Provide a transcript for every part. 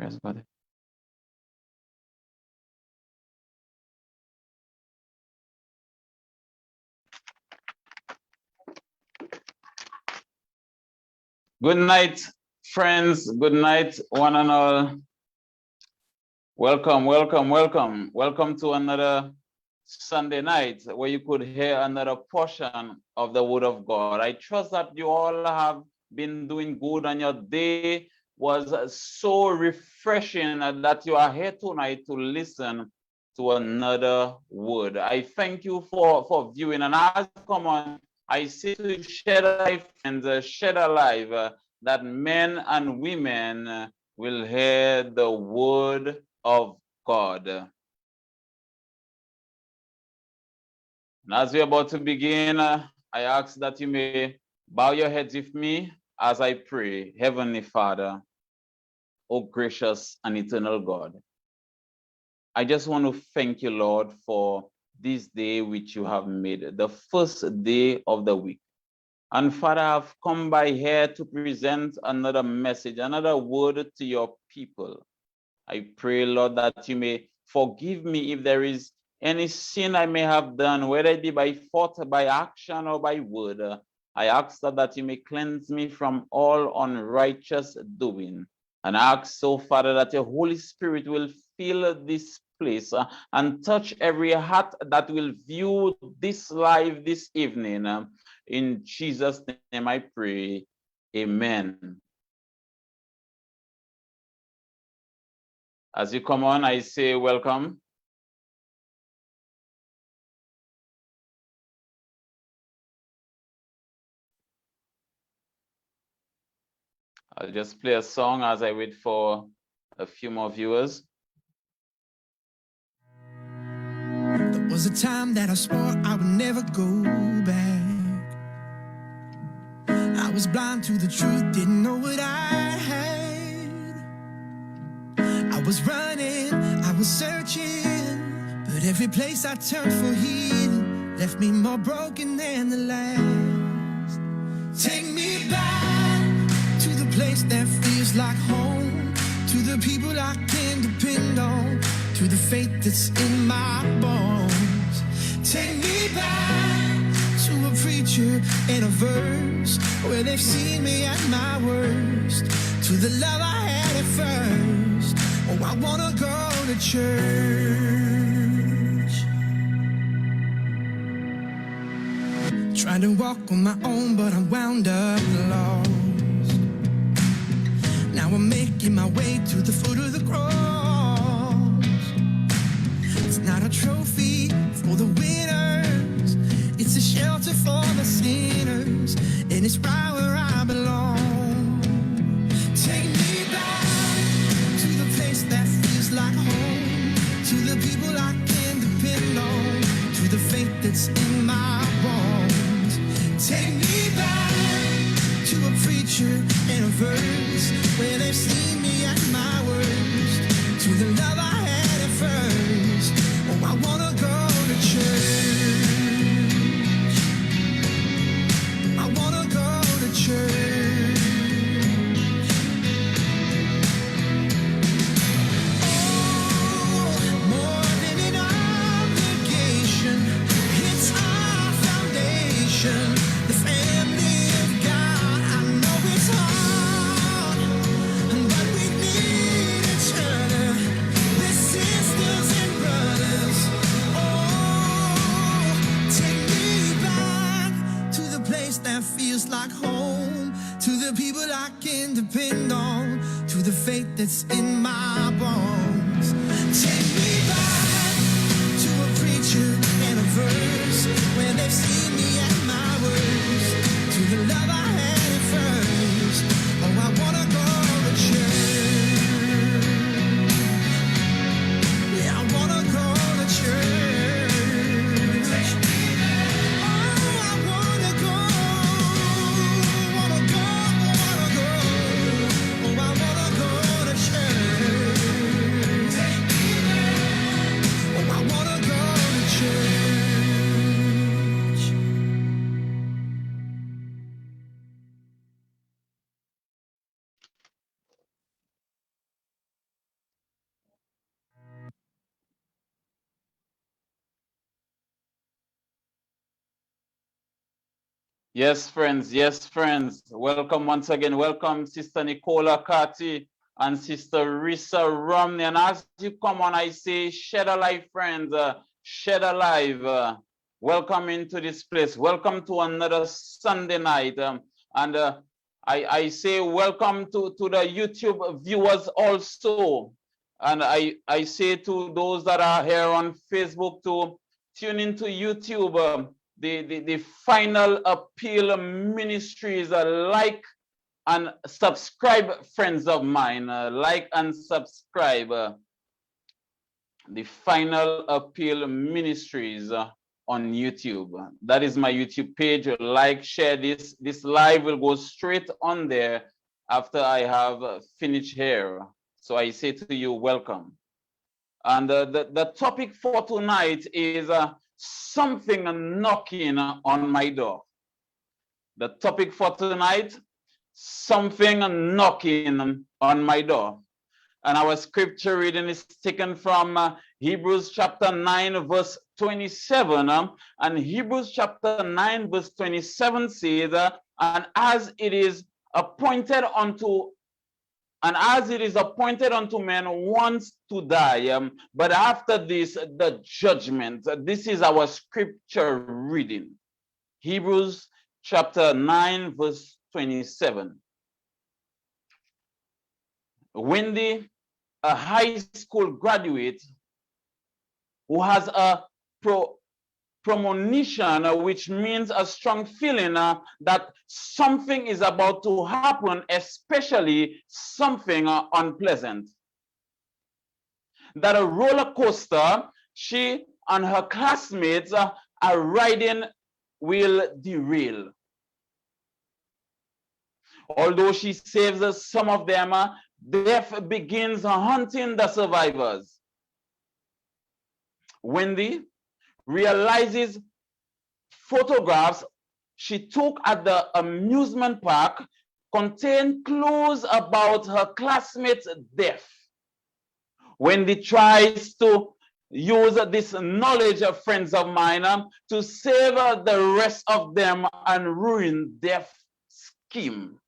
Praise God. Good night, friends. Good night, one and all. Welcome, welcome, welcome. Welcome to another Sunday night where you could hear another portion of the Word of God. I trust that you all have been doing good and your day was so refreshing that you are here tonight to listen to another word. I thank you for viewing, and as you come on, I say to you, share life and share life that men and women will hear the word of God. And as we're about to begin, I ask that you may bow your heads with me as I pray. Heavenly Father, oh gracious and eternal God, I just want to thank you, Lord, for this day which you have made, the first day of the week. And Father, I've come by here to present another message, another word to your people. I pray, Lord, that you may forgive me if there is any sin I may have done, whether it be by thought, by action, or by word. I ask that you may cleanse me from all unrighteous doing. And I ask, so Father, that your Holy Spirit will fill this place and touch every heart that will view this live this evening. In Jesus' name I pray. Amen. As you come on, I say welcome. I'll just play a song as I wait for a few more viewers. There was a time that I swore I would never go back. I was blind to the truth, didn't know what I had. I was running, I was searching, but every place I turned for healing left me more broken than the last. Take me back to the place that feels like home, to the people I can depend on, to the faith that's in my bones. Take me back to a preacher and a verse where they've seen me at my worst, to the love I had at first. Oh, I wanna go to church. Trying to walk on my own, but I'm wound up lost. Now I'm making my way to the foot of the cross. It's not a trophy for the winners, it's a shelter for the sinners, and it's right where I belong. Take me back to the place that feels like home, to the people I can depend on, to the faith that's in my bones. Take me back to a preacher and a verse where they've seen me at my worst, to the love I had at first. Oh, I wanna go to church. I wanna go to church. Oh, more than an obligation, it's our foundation, the family of God. I know it's hard, but we need each other. We're sisters and brothers. Oh, take me back to the place that feels like home, to the people I can depend on, to the faith that's in my bones. Take me back to a preacher and a verse where they've seen me at my worst, to the love I had at first. Oh, I wanna go to church. Yeah, I wanna go to church. Oh, I wanna go. Oh, I wanna go to church. Oh, I wanna go to church. Yes, friends. Yes, friends. Welcome once again. Welcome, Sister Nicola Carty and Sister Risa Romney. And as you come on, I say, shed a life, friends. Shed a life. Welcome into this place. Welcome to another Sunday night. And I say welcome to the YouTube viewers also. And I say to those that are here on Facebook to tune into YouTube. The Final Appeal Ministries, like and subscribe, friends of mine. Like and subscribe. The Final Appeal Ministries on YouTube. That is my YouTube page. Like, share this. This live will go straight on there after I have finished here. So I say to you, welcome. And the topic for tonight is something knocking on my door. The topic for tonight, something knocking on my door. And our scripture reading is taken from Hebrews chapter 9, verse 27. And Hebrews chapter 9, verse 27 says, and as it is appointed unto men once to die, but after this, the judgment. This is our scripture reading. Hebrews chapter 9, verse 27. Wendy, a high school graduate who has a premonition, which means a strong feeling that something is about to happen, especially something unpleasant. That a roller coaster she and her classmates are riding will derail. Although she saves some of them, death begins hunting the survivors. Wendy realizes photographs she took at the amusement park contain clues about her classmates' death. Wendy tries to use this knowledge of friends of mine to save the rest of them and ruin their scheme.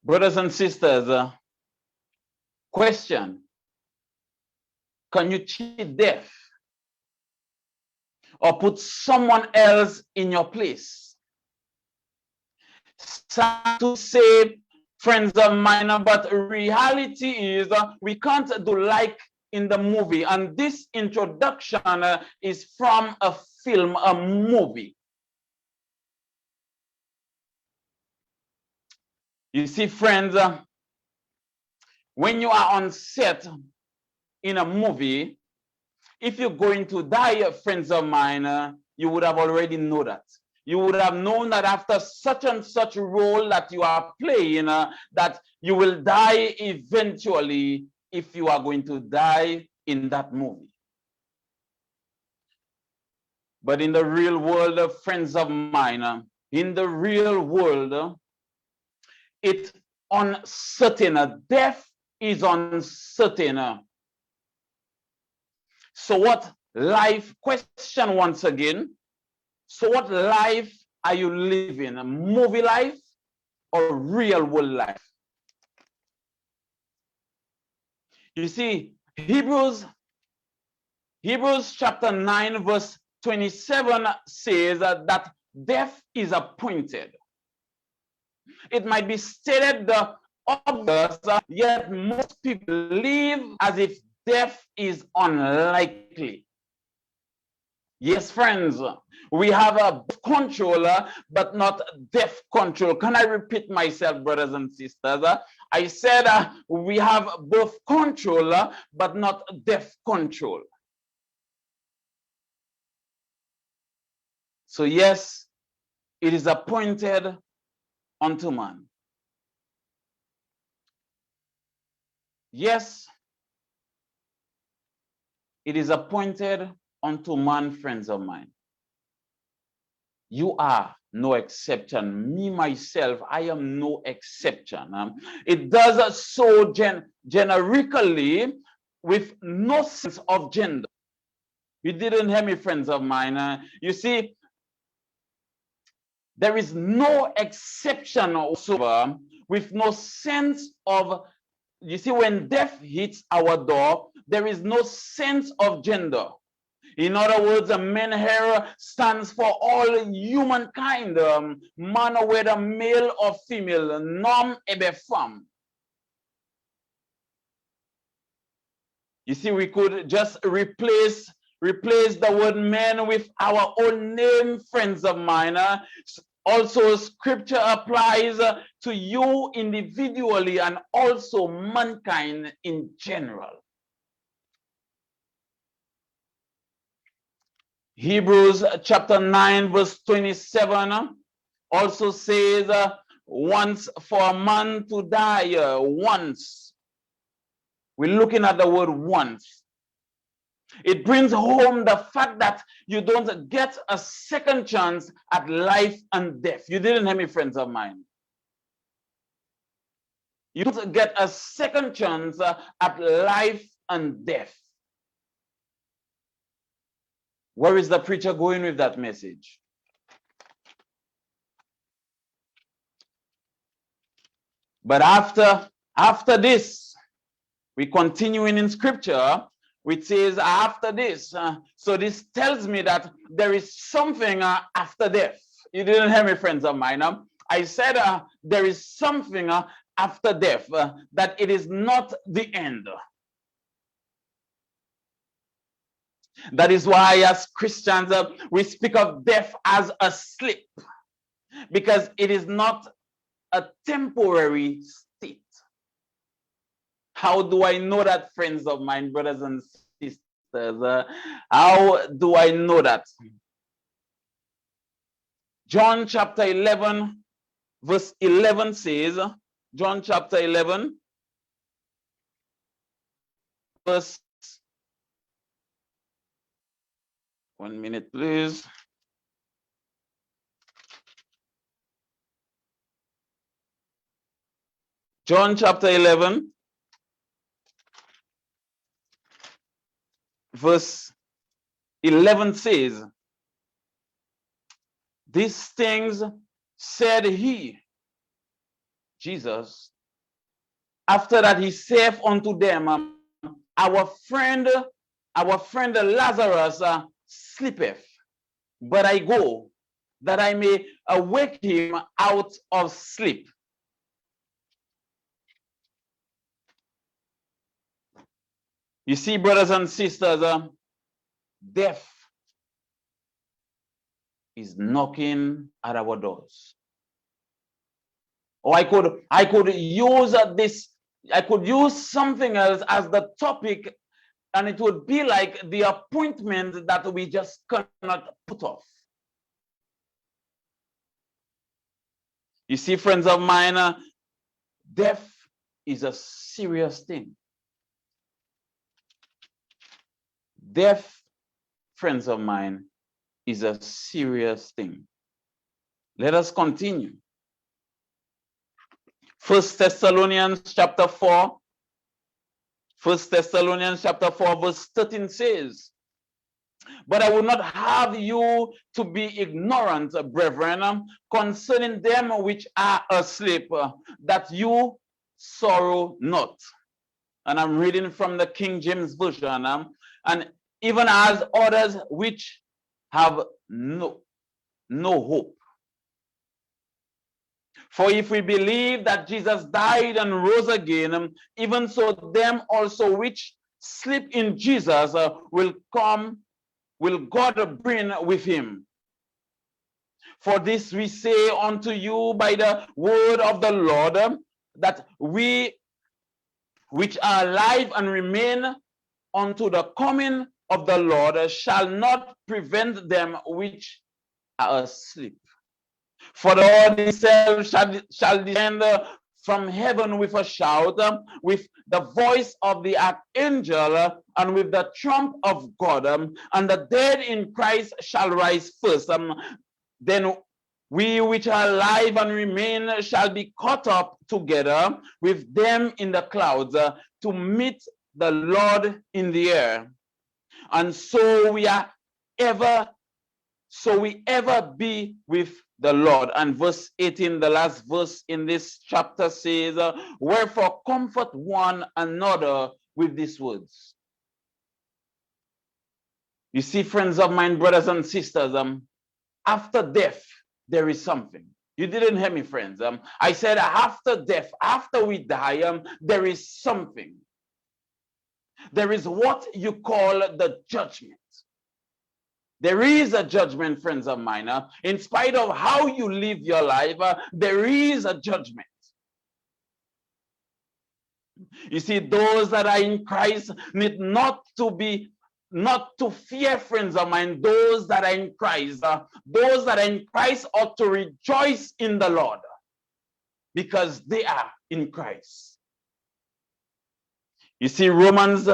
Brothers and sisters, question: can you cheat death or put someone else in your place? Sad to say, friends of mine, but reality is we can't do like in the movie. And this introduction is from a film, a movie. You see, friends, when you are on set in a movie, if you're going to die, friends of mine, you would have already known that. You would have known that after such and such role that you are playing, that you will die eventually if you are going to die in that movie. But in the real world, friends of mine, in the real world, it's uncertain. Death is uncertain. So what life, question once again, so what life are you living? A movie life or real world life? You see, Hebrews chapter 9 verse 27 says that death is appointed. It might be stated the obvious, yet most people live as if death is unlikely. Yes, friends, we have a control, but not death control. Can I repeat myself, brothers and sisters? I said we have both control, but not death control. So yes, it is appointed unto man. Yes, it is appointed unto man, friends of mine. You are no exception. Me, myself, I am no exception. It does so generically with no sense of gender. You didn't hear me, friends of mine. You see, there is no exception whatsoever, with no sense of, you see, when death hits our door, there is no sense of gender. In other words, a men here stands for all humankind, man, whether male or female, nom ebe femme. You see, we could just replace the word man with our own name, friends of mine. Also, scripture applies to you individually and also mankind in general. Hebrews chapter 9 verse 27 also says, once for a man to die, once. We're looking at the word once. It brings home the fact that you don't get a second chance at life and death. You didn't hear me, friends of mine. You don't get a second chance at life and death. Where is the preacher going with that message? But after this, we continuing in scripture, which says after this. So this tells me that there is something after death. You didn't hear me, friends of mine. I said there is something after death, that it is not the end. That is why as Christians, we speak of death as a slip, because it is not a temporary state. How do I know that, friends of mine, brothers and sisters? How do I know that? John chapter 11, verse 11 says, John chapter 11, verse, 1 minute, please. John chapter 11, verse 11 says, these things said he, Jesus, after that he saith unto them, our friend Lazarus sleepeth, but I go that I may awake him out of sleep. You see, brothers and sisters, death is knocking at our doors. Or I could use this, I could use something else as the topic, and it would be like the appointment that we just cannot put off. You see, friends of mine, death is a serious thing. Death, friends of mine, is a serious thing. Let us continue. 1 Thessalonians chapter 4. 1 Thessalonians chapter 4 verse 13 says, but I will not have you to be ignorant, brethren, concerning them which are asleep, that you sorrow not. And I'm reading from the King James Version. And even as others which have no hope. For if we believe that Jesus died and rose again, even so them also which sleep in Jesus will God bring with him. For this we say unto you by the word of the Lord, that we which are alive and remain unto the coming of the Lord shall not prevent them which are asleep. For the Lord himself shall descend from heaven with a shout, with the voice of the archangel, and with the trump of God, and the dead in Christ shall rise first. Then we which are alive and remain shall be caught up together with them in the clouds to meet the Lord in the air, and so we ever be with the Lord. And verse 18, the last verse in this chapter says, wherefore comfort one another with these words. You see, friends of mine, brothers and sisters, after death, there is something. You didn't hear me, friends. I said after death, after we die, there is something. There is what you call the judgment. There is a judgment, friends of mine. In spite of how you live your life, there is a judgment. You see, those that are in Christ need not to fear, friends of mine. Those that are in Christ, ought to rejoice in the Lord because they are in Christ. You see, Romans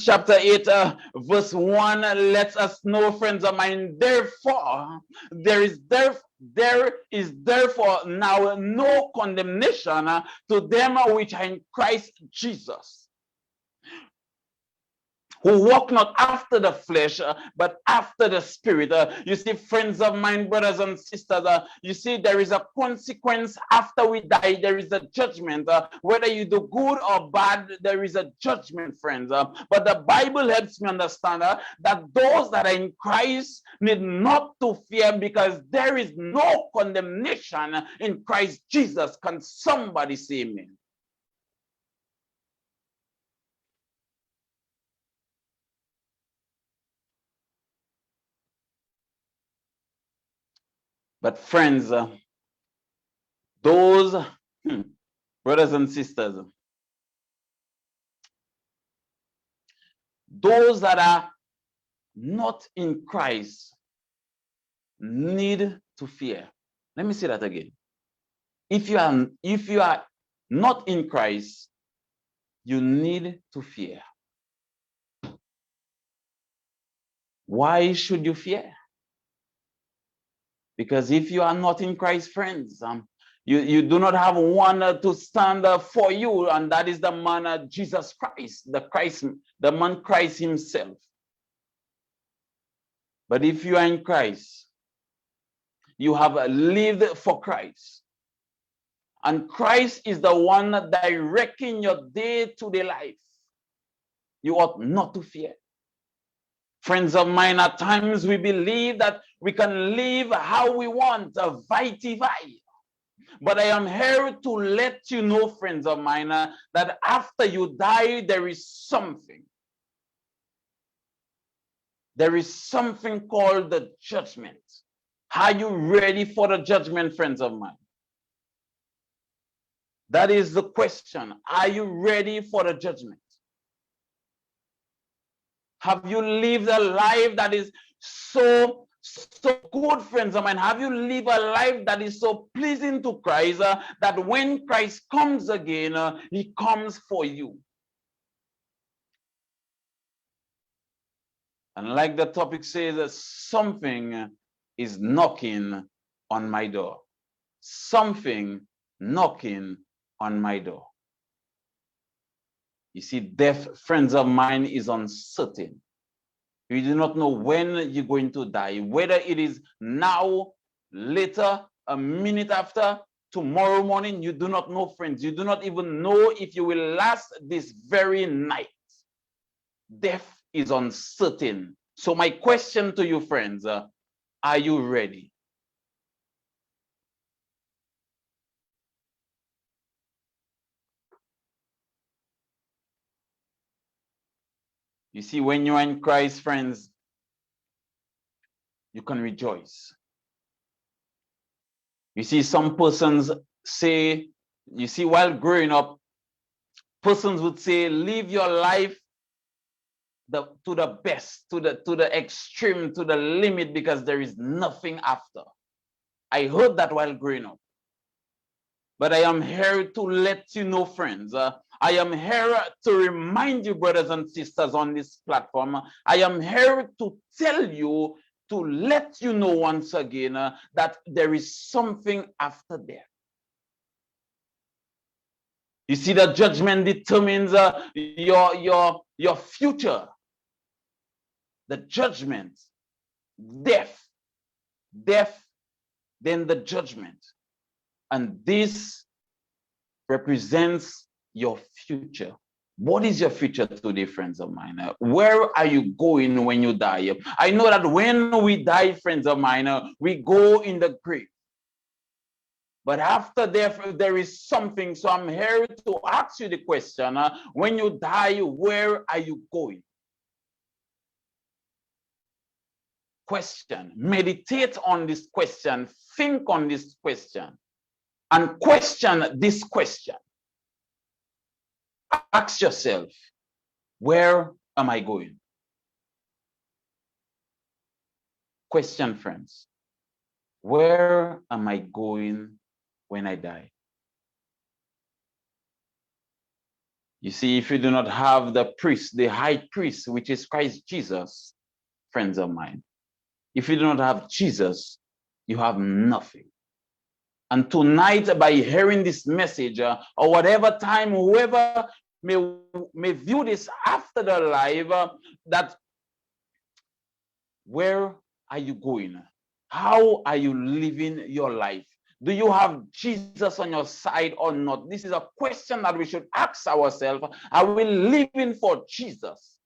chapter 8, verse 1 lets us know, friends of mine, therefore, there is therefore now no condemnation to them which are in Christ Jesus, who walk not after the flesh, but after the spirit. You see, friends of mine, brothers and sisters, you see, there is a consequence after we die. There is a judgment. Whether you do good or bad, there is a judgment, friends. But the Bible helps me understand that those that are in Christ need not to fear, because there is no condemnation in Christ Jesus. Can somebody say amen? But friends, those brothers and sisters, those that are not in Christ need to fear. Let me say that again. If you are not in Christ, you need to fear. Why should you fear? Because if you are not in Christ, friends, you do not have one to stand for you, and that is the man Jesus Christ, the man Christ himself. But if you are in Christ, you have lived for Christ, and Christ is the one directing your day-to-day life. You ought not to fear. Friends of mine, at times we believe that we can live how we want, vitae. But I am here to let you know, friends of mine, that after you die, there is something. There is something called the judgment. Are you ready for the judgment, friends of mine? That is the question. Are you ready for the judgment? Have you lived a life that is so good, friends of mine? Have you lived a life that is so pleasing to Christ that when Christ comes again, he comes for you? And like the topic says, something is knocking on my door. Something knocking on my door. You see, death, friends of mine, is uncertain. You do not know when you're going to die, whether it is now, later, a minute after, tomorrow morning. You do not know, friends. You do not even know if you will last this very night. Death is uncertain. So my question to you, friends, are you ready? You see, when you are in Christ, friends, you can rejoice. You see, some persons say, you see, while growing up, persons would say, live your life to the best, to the extreme, to the limit, because there is nothing after. I heard that while growing up. But I am here to let you know, friends, I am here to remind you, brothers and sisters on this platform, I am here to tell you, to let you know once again that there is something after death. You see that judgment determines your future. The judgment, death, then the judgment. And this represents your future. What is your future today, friends of mine? Where are you going when you die? I know that when we die, friends of mine, we go in the grave. But after death, there is something. So I'm here to ask you the question, when you die, where are you going? Question. Meditate on this question. Think on this question. And question this question. Ask yourself, where am I going? Question, friends. Where am I going when I die? You see, if you do not have the priest, the high priest, which is Christ Jesus, friends of mine, if you do not have Jesus, you have nothing. And tonight, by hearing this message, or whatever time, whoever may view this after the live, that where are you going? How are you living your life? Do you have Jesus on your side or not? This is a question that we should ask ourselves. Are we living for Jesus?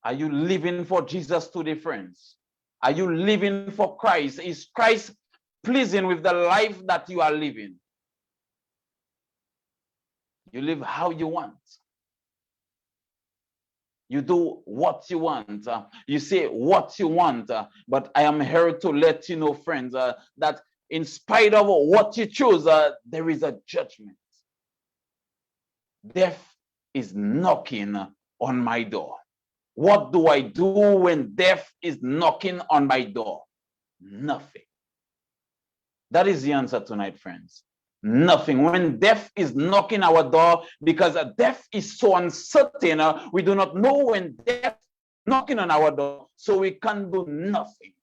Are you living for Jesus today, friends? Are you living for Christ? Is Christ pleasing with the life that you are living? You live how you want. You do what you want. You say what you want. But I am here to let you know, friends, that in spite of what you choose, there is a judgment. Death is knocking on my door. What do I do when death is knocking on my door? Nothing. That is the answer tonight, friends. Nothing. When death is knocking our door, because death is so uncertain, we do not know when death is knocking on our door, so we can do nothing.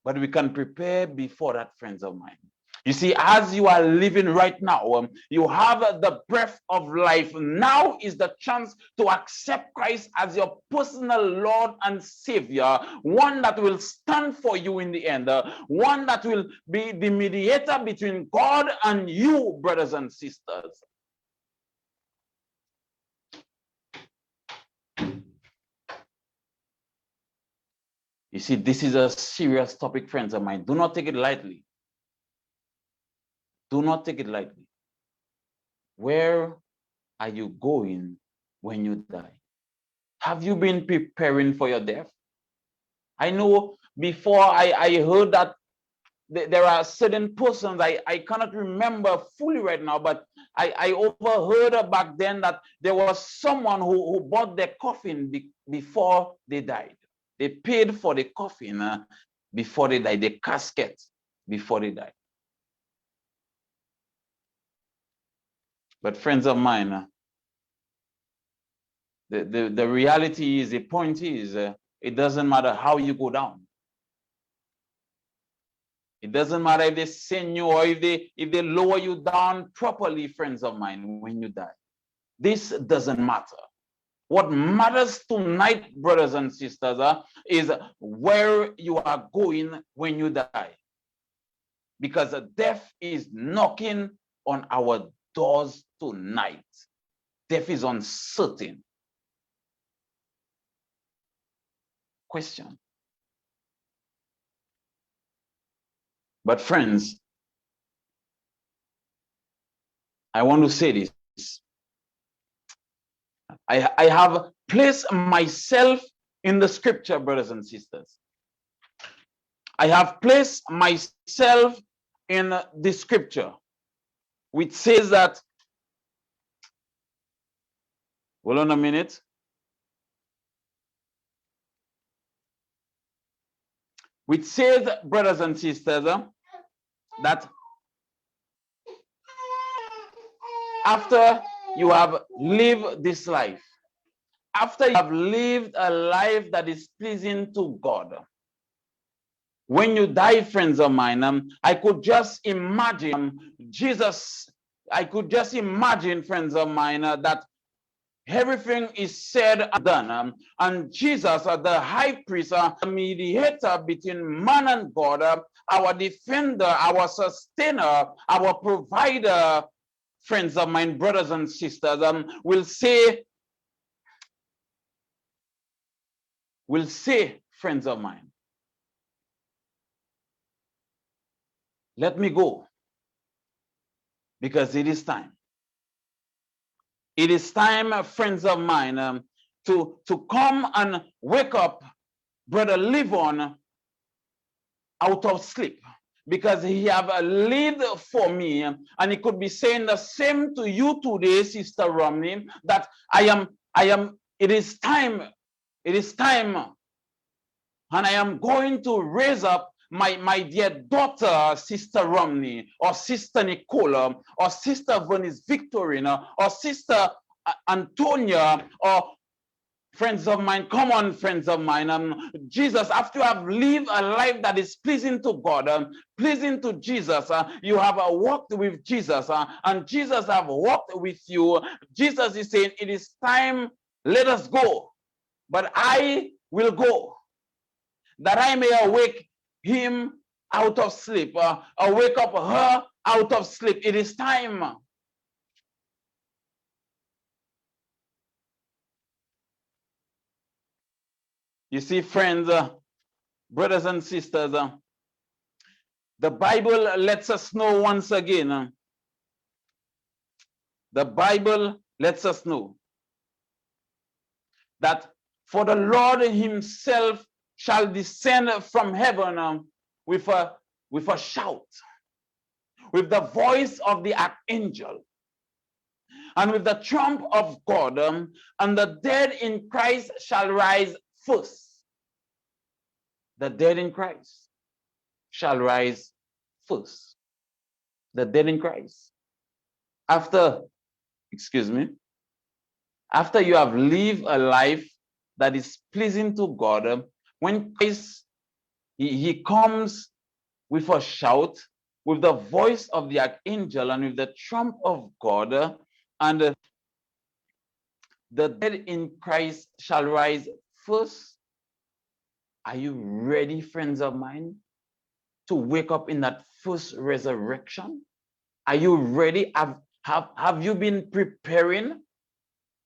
But we can prepare before that, friends of mine. You see, as you are living right now, you have the breath of life. Now is the chance to accept Christ as your personal Lord and Savior, one that will stand for you in the end, one that will be the mediator between God and you, brothers and sisters. You see, this is a serious topic, friends of mine. Do not take it lightly. Do not take it lightly. Where are you going when you die? Have you been preparing for your death? I know before I heard that there are certain persons, I cannot remember fully right now, but I overheard back then that there was someone who bought their coffin before they died. They paid for the coffin before they died, the casket before they died. But friends of mine, the reality is, the point is, it doesn't matter how you go down. It doesn't matter if they send you or if they lower you down properly, friends of mine, when you die. This doesn't matter. What matters tonight, brothers and sisters, is where you are going when you die. Because death is knocking on our doors tonight. Death is uncertain. Question. But friends, I want to say this. I have placed myself in the scripture, brothers and sisters. I have placed myself in the scripture, which says that, hold on a minute. Which says, brothers and sisters, that after you have lived this life, after you have lived a life that is pleasing to God, when you die, friends of mine, I could just imagine Jesus. I could just imagine, friends of mine, that everything is said and done. And Jesus, the high priest, the mediator between man and God, our defender, our sustainer, our provider, friends of mine, brothers and sisters, will say, friends of mine, let me go, because it is time. It is time, friends of mine, to come and wake up Brother Livon out of sleep, because he have lived for me, and he could be saying the same to you today, Sister Romney, that it is time, and I am going to raise up my dear daughter, Sister Romney, or Sister Nicola, or Sister Venice Victorina, or Sister Antonia, or friends of mine, come on, friends of mine. Jesus, after you have lived a life that is pleasing to God, pleasing to Jesus, you have walked with Jesus, and Jesus have walked with you. Jesus is saying, it is time, let us go. But I will go, that I may awake him out of sleep, or wake up her out of sleep. It is time. You see, friends, brothers and sisters, the Bible lets us know once again, the Bible lets us know that for the Lord himself shall descend from heaven with a shout, with the voice of the archangel, and with the trump of God, and the dead in Christ shall rise first. The dead in Christ shall rise first. The dead in Christ. After you have lived a life that is pleasing to God, when Christ, he comes with a shout, with the voice of the archangel, and with the trump of God, and the dead in Christ shall rise first. Are you ready, friends of mine, to wake up in that first resurrection? Are you ready? Have you been preparing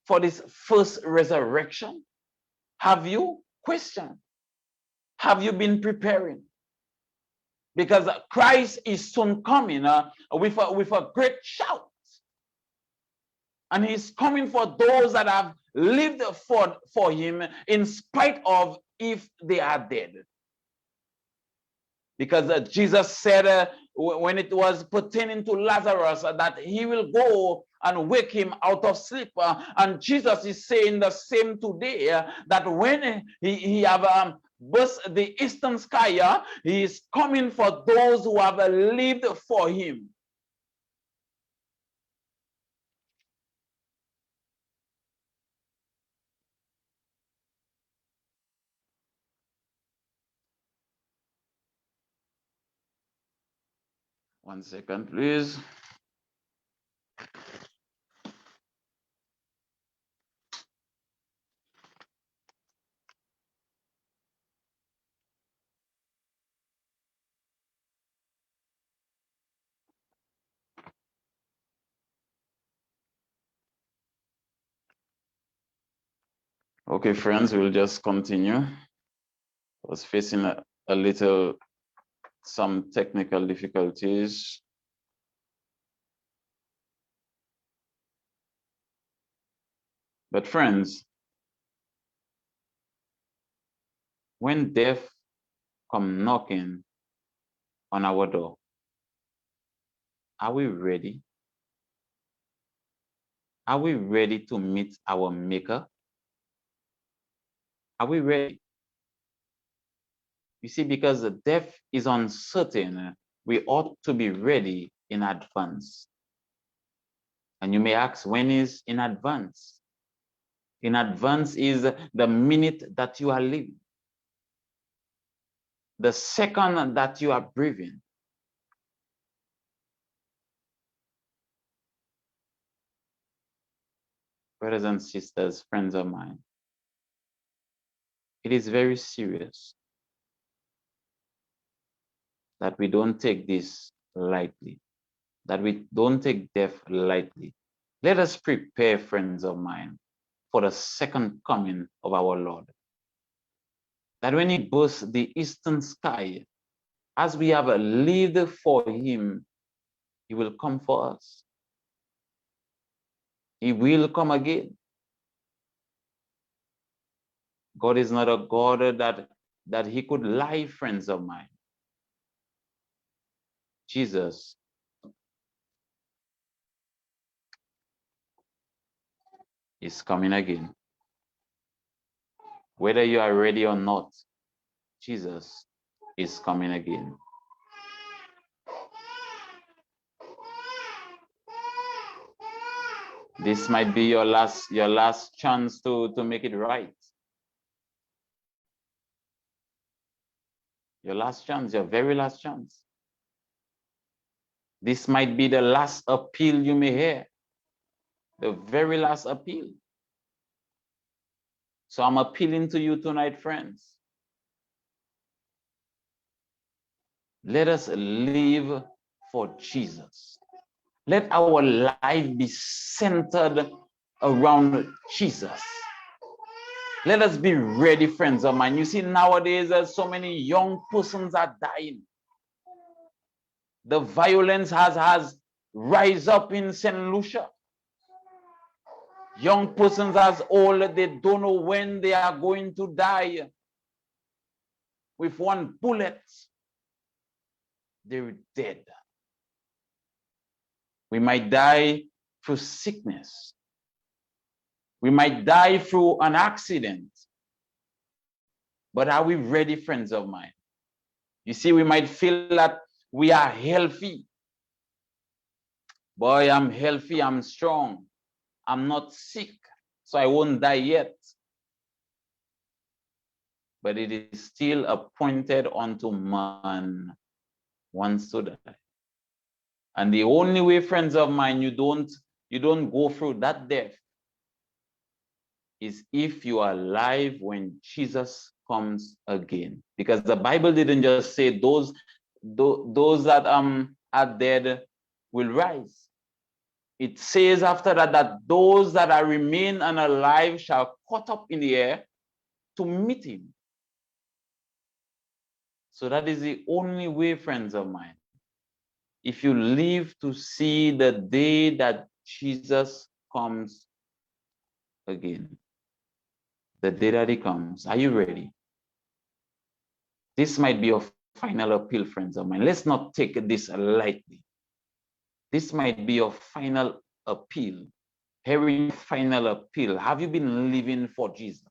for this first resurrection? Have you? Question. Have you been preparing? Because Christ is soon coming with a great shout. And he's coming for those that have lived for him in spite of if they are dead. Because Jesus said when it was pertaining to Lazarus that he will go and wake him out of sleep. And Jesus is saying the same today, that when he have burst the eastern sky, he is coming for those who have lived for him. One second, please. Okay, friends, we'll just continue. I was facing some technical difficulties. But friends, when death come knocking on our door, are we ready? Are we ready to meet our Maker? Are we ready? You see, because the death is uncertain, we ought to be ready in advance. And you may ask, when is in advance? In advance is the minute that you are living. the second that you are breathing, brothers and sisters, friends of mine, it is very serious that we don't take this lightly, that we don't take death lightly. Let us prepare, friends of mine, for the second coming of our Lord. That when he bursts the eastern sky, as we have lived for him, he will come for us. He will come again. God is not a God that he could lie, friends of mine. Jesus is coming again. Whether you are ready or not, Jesus is coming again. This might be your last chance to make it right. Your last chance, your very last chance. This might be the last appeal you may hear. The very last appeal. So I'm appealing to you tonight, friends. Let us live for Jesus. Let our life be centered around Jesus. Let us be ready, friends of mine. You see, nowadays, so many young persons are dying. The violence has rise up in St. Lucia. Young persons as old, they don't know when they are going to die. With one bullet, they're dead. We might die through sickness. We might die through an accident. But are we ready, friends of mine? You see, we might feel that we are healthy. Boy, I'm healthy, I'm strong. I'm not sick, so I won't die yet. But it is still appointed unto man once to die. And the only way, friends of mine, you don't go through that death is if you are alive when Jesus comes again. Because the Bible didn't just say those that are dead will rise. It says after that those that are remain and alive shall caught up in the air to meet him. So that is the only way, friends of mine. If you live to see the day that Jesus comes again, the day that he comes, are you ready? This might be your final appeal, friends of mine. Let's not take this lightly. This might be your final appeal. Hearing final appeal. Have you been living for Jesus?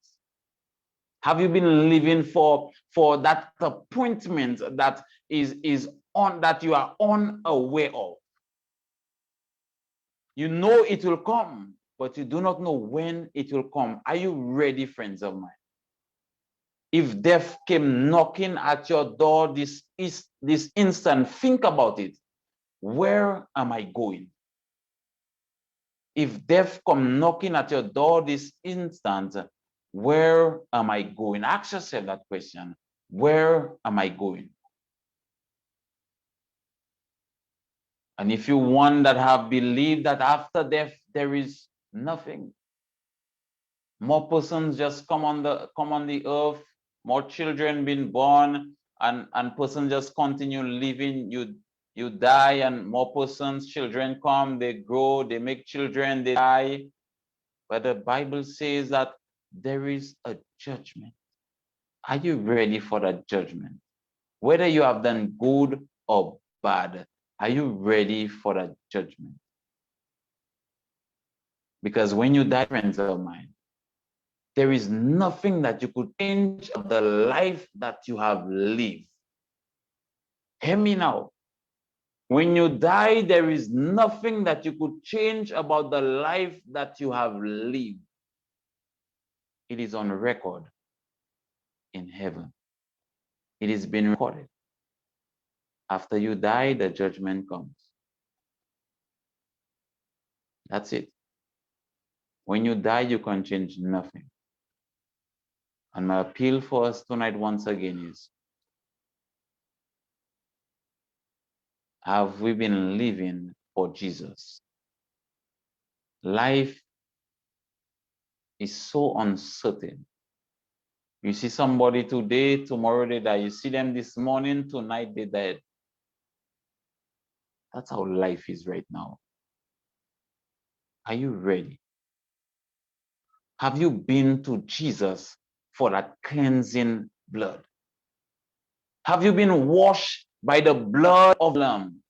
Have you been living for that appointment that is on, that you are unaware of? You know it will come, but you do not know when it will come. Are you ready, friends of mine? If death came knocking at your door this instant, think about it. Where am I going? If death come knocking at your door this instant, where am I going? Ask yourself that question. Where am I going? And if you one that have believed that after death there is nothing, more persons just come on the earth, more children being born, and persons just continue living. You die, and more persons, children come, they grow, they make children, they die. But the Bible says that there is a judgment. Are you ready for that judgment? Whether you have done good or bad, are you ready for that judgment? Because when you die, friends of mine, there is nothing that you could change of the life that you have lived. Hear me now. When you die, there is nothing that you could change about the life that you have lived. It is on record in heaven. It is being recorded. After you die, the judgment comes. That's it. When you die, you can change nothing. And my appeal for us tonight once again is, have we been living for Jesus? Life is so uncertain. You see somebody today, tomorrow they die. You see them this morning, tonight they died. That's how life is right now. Are you ready? Have you been to Jesus for that cleansing blood? Have you been washed by the blood of the Lamb?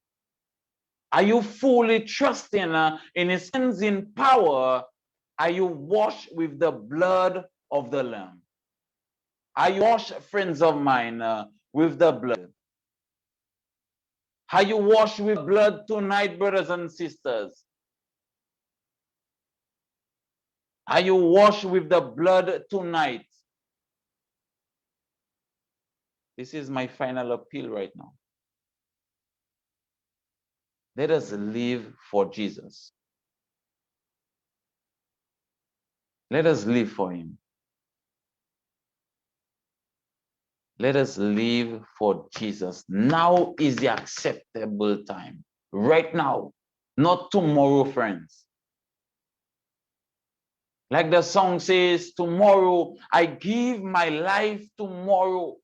Are you fully trusting in his cleansing power? Are you washed with the blood of the Lamb? Are you washed, friends of mine, with the blood? Are you washed with blood tonight, brothers and sisters? Are you washed with the blood tonight? This is my final appeal right now. Let us live for Jesus. Let us live for him. Let us live for Jesus. Now is the acceptable time. Right now, not tomorrow, friends. Like the song says, tomorrow, I give my life tomorrow.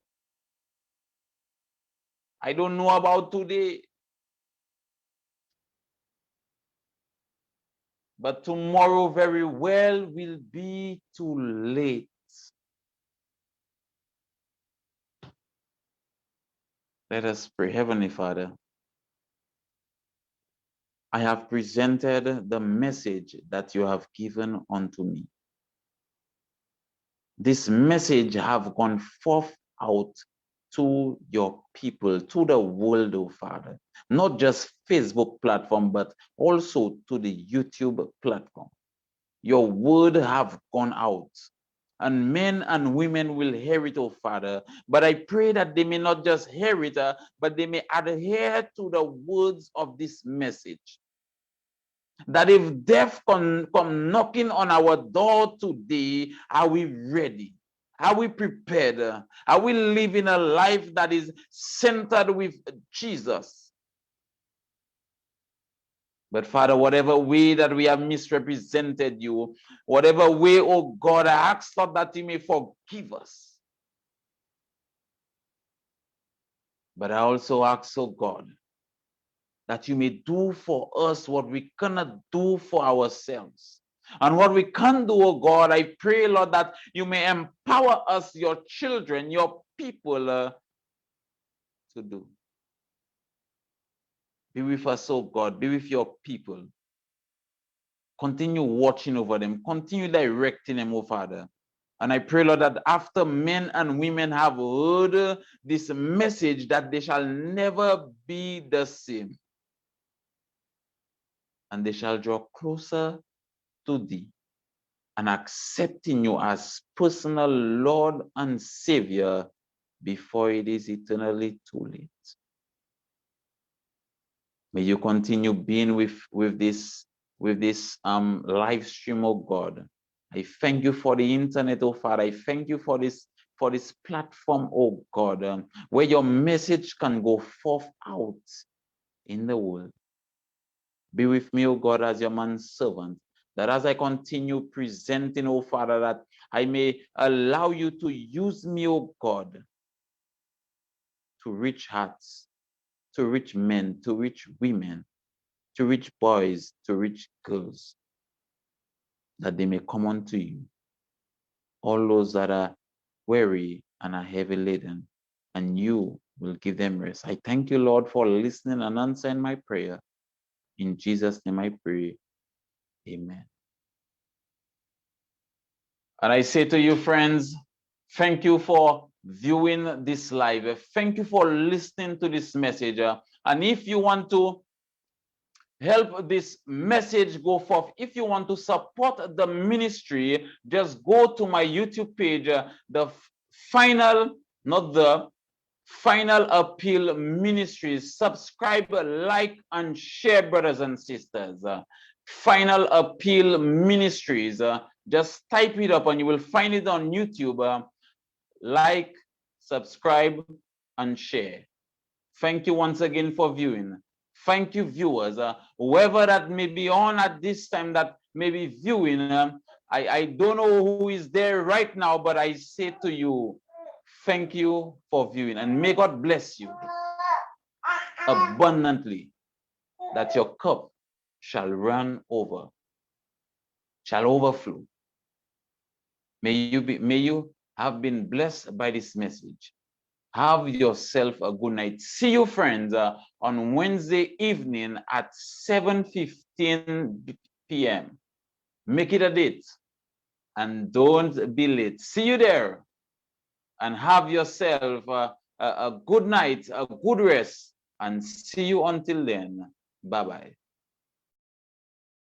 I don't know about today, but tomorrow very well will be too late. Let us pray. Heavenly Father, I have presented the message that you have given unto me. This message have gone forth out to your people, to the world, oh Father. Not just Facebook platform, but also to the YouTube platform. Your word have gone out, and men and women will hear it, oh Father. But I pray that they may not just hear it, but they may adhere to the words of this message. That if death come knocking on our door today, are we ready? Are we prepared? Are we living a life that is centered with Jesus? But Father, whatever way that we have misrepresented you, whatever way, oh God, I ask Lord that you may forgive us. But I also ask, oh God, that you may do for us what we cannot do for ourselves. And what we can do, oh God, I pray, Lord, that you may empower us, your children, your people, to do. Be with us, oh God, be with your people. Continue watching over them, continue directing them, oh Father. And I pray, Lord, that after men and women have heard this message, that they shall never be the same. And they shall draw closer to thee and accepting you as personal Lord and Savior before it is eternally too late. May you continue being with this live stream, oh God. I thank you for the internet, oh Father. I thank you for this platform, oh God, where your message can go forth out in the world. Be with me, oh God, as your man's servant, that as I continue presenting, oh Father, that I may allow you to use me, oh God, to reach hearts, to reach men, to reach women, to reach boys, to reach girls, that they may come unto you. All those that are weary and are heavy laden, and you will give them rest. I thank you, Lord, for listening and answering my prayer. In Jesus' name I pray. Amen. And I say to you, friends, thank you for viewing this live. Thank you for listening to this message. And if you want to help this message go forth, if you want to support the ministry, just go to my YouTube page, the final, not the Final Appeal Ministries. Subscribe, like, and share, brothers and sisters. Final Appeal Ministries. Just type it up and you will find it on YouTube. Like, subscribe, and share. Thank you once again for viewing. Thank you, viewers. Whoever that may be on at this time that may be viewing, I don't know who is there right now, but I say to you, thank you for viewing, and may God bless you abundantly, that your cup shall run over, shall overflow. May you have been blessed by this message. Have yourself a good night. See you, friends, on Wednesday evening at 7:15 p.m. Make it a date and don't be late. See you there, and have yourself a good night, a good rest, and see you until then. Bye-bye.